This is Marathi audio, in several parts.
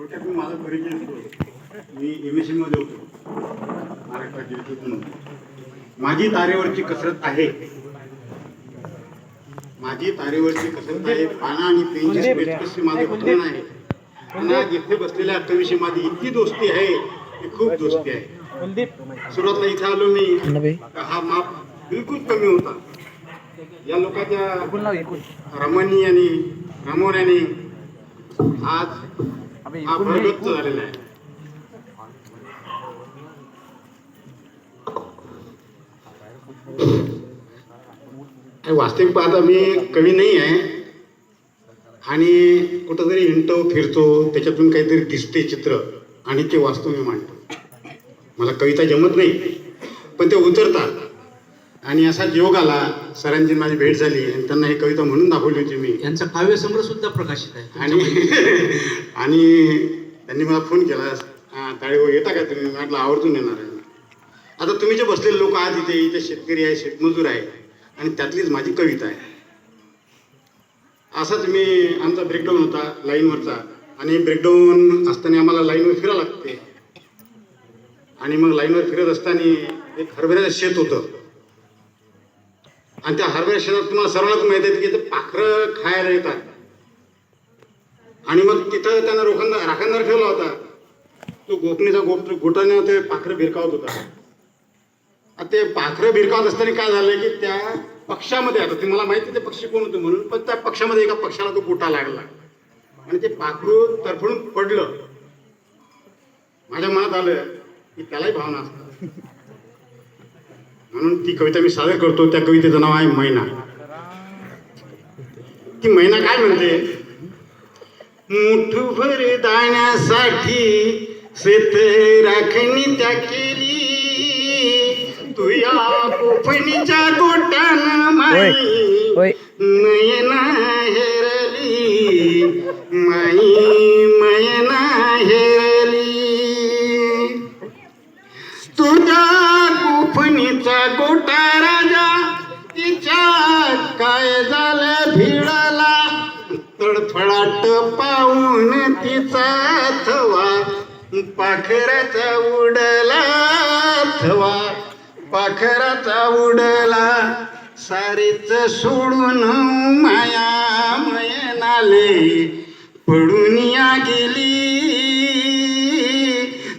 थोडक्यात मी माझा परिचय देतो. मी MSc मध्ये होतो महाराष्ट्र राज्यातून. माझी तारेवरची कसरत आहे, माझी तारेवरची कसरत आहे. पाना आणि पेनची पेचकशी माझं बंधन आहे. आणि आज इथे बसलेल्या कवीशी माझी इतकी दोस्ती आहे की खूप दोस्ती आहे. सुरुवातीला इथे आलो मी, हा माप बिलकुल कमी होता. या लोकांच्या रमणी आणि रमवण्याने आज हा भरगच्च झालेला आहे. वास्तविक पाहता मी कवी नाही आहे आणि कुठंतरी हिंडतो फिरतो, त्याच्यातून काहीतरी दिसते चित्र आणि ते वास्तव मी मांडतो. मला कविता जमत नाही, पण ते उतरतात. आणि असा योग आला, सरांची माझी भेट झाली आणि त्यांना ही कविता म्हणून दाखवली होती मी. यांचा काव्यसंग्रह सुद्धा प्रकाशित आहे. आणि त्यांनी मला फोन केला, ताळेभाऊ येता का तुम्ही? म्हटलं आवर्जून येणार आहे. आता तुम्ही जे बसलेले लोक आहात इथे शेतकरी आहे, शेतमजूर आहे आणि त्यातलीच माझी कविता आहे. असाच मी आमचा ब्रेकडाऊन होता लाईनवरचा, आणि ब्रेकडाऊन असताना आम्हाला लाईनवर फिरावं लागते. आणि मग लाईनवर फिरत असताना एक हरभऱ्याचं शेत होतं आणि त्या हरभऱ्या शेतात तुम्हाला सर्वांनाच माहिती आहे की ते पाखरं खायला येतात. आणि मग तिथं त्यानं राखणदार ठेवला होता. तो गोपनीचा गोटाने ते पाखरं भिरकावत होता. ते पाखरं भिरकावत असताना काय झालं की त्या पक्षामध्ये, आता तुम्हाला माहिती ते पक्षी कोण होते म्हणून, पण त्या पक्षामध्ये एका पक्षाला तो गोटा लागला आणि ते पाखरू तरफडून पडलं. माझ्या मनात आलं की त्यालाही भावना असतात, म्हणून ती कविता मी सादर करतो. त्या कवितेचं नाव आहे मैना. ती मैना काय म्हणते? मुठभर दाण्यासाठी शेत राखणी त्या केली, तुया कोफणीच्या गोट्यानं माई नयना हेरली, माई मयना हेरली. तुझ्या कोफणीचा गोटा राजा तिच्या काय झालं भिडला, तडफडाट पाहून तिचा थवा पाखराचा उडला, थवा पाखराचा उडला. सारीच सोडून माया मयनाले पडून या गेली,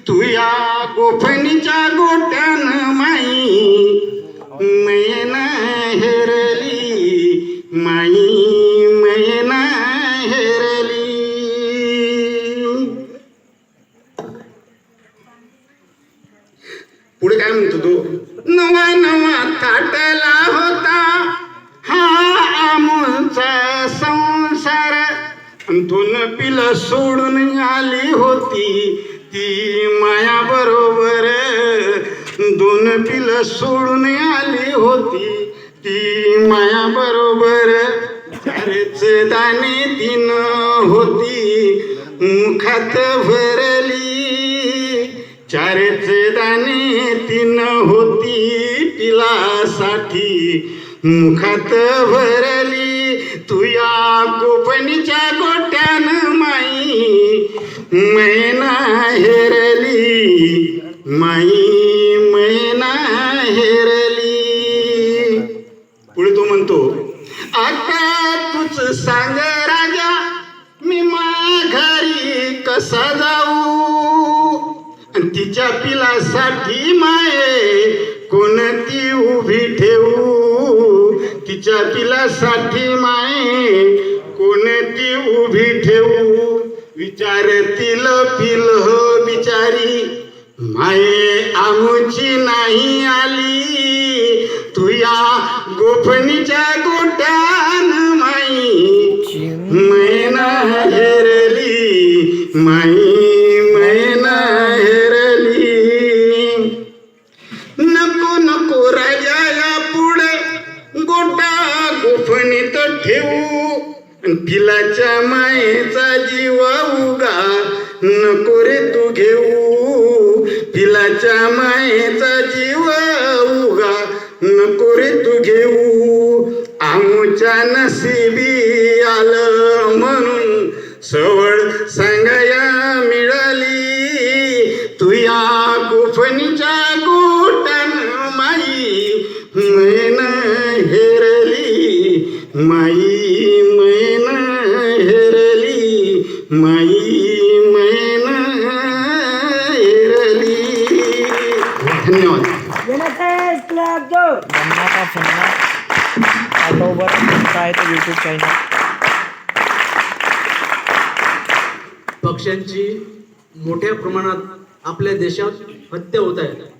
तुया गोफणीच्या गोट्यानं माई मयना हेरली, माई मयना हेरली. पुढे काय म्हणतो तो? नवा नवा ताटला होता हा आमचा संसार, दोन पिलं सोडून आली होती ती माया बरोबर, दोन पिलं सोडून आली होती ती माया बरोबर. चारच दाणे तीन होती मुखात भरली, चारच दाणे तीन होती पिलासाठी मुखात भरली. तुया कोपणीच्या गोट्यानं माई मैना हेरली, माई मैना हेरली. पुढे तो म्हणतो, आता तूच सांग राजा मी माघारी कसा जाऊ, तिच्या पिलासाठी माये कोणती उभी ठेवू, तिच्या पिलासाठी माये कोणती उभी ठेवू. विचारतील पिल बिचारी माये आमुची नाही आली, तुया गोफणीच्या गोट्यान माई मैना हेरली, माई मैना हेरली. नको नको राजा या पुढे गोटा गोफणीत ठेवू, पिलाच्या मायेचा जीव उगा नको रे तू घेऊ, पिलाच्या मायेचा जीव उगा नको रे तू घेऊ. आमच्या नशिबी आलं म्हणून सवड सांगाया धन्यवाद. मन्ना का फन्ना ऑटोबर काय तो यूट्यूब चॅनल. पक्ष्यांची मोठ्या प्रमाणात आपल्या देशात हत्या होत आहे.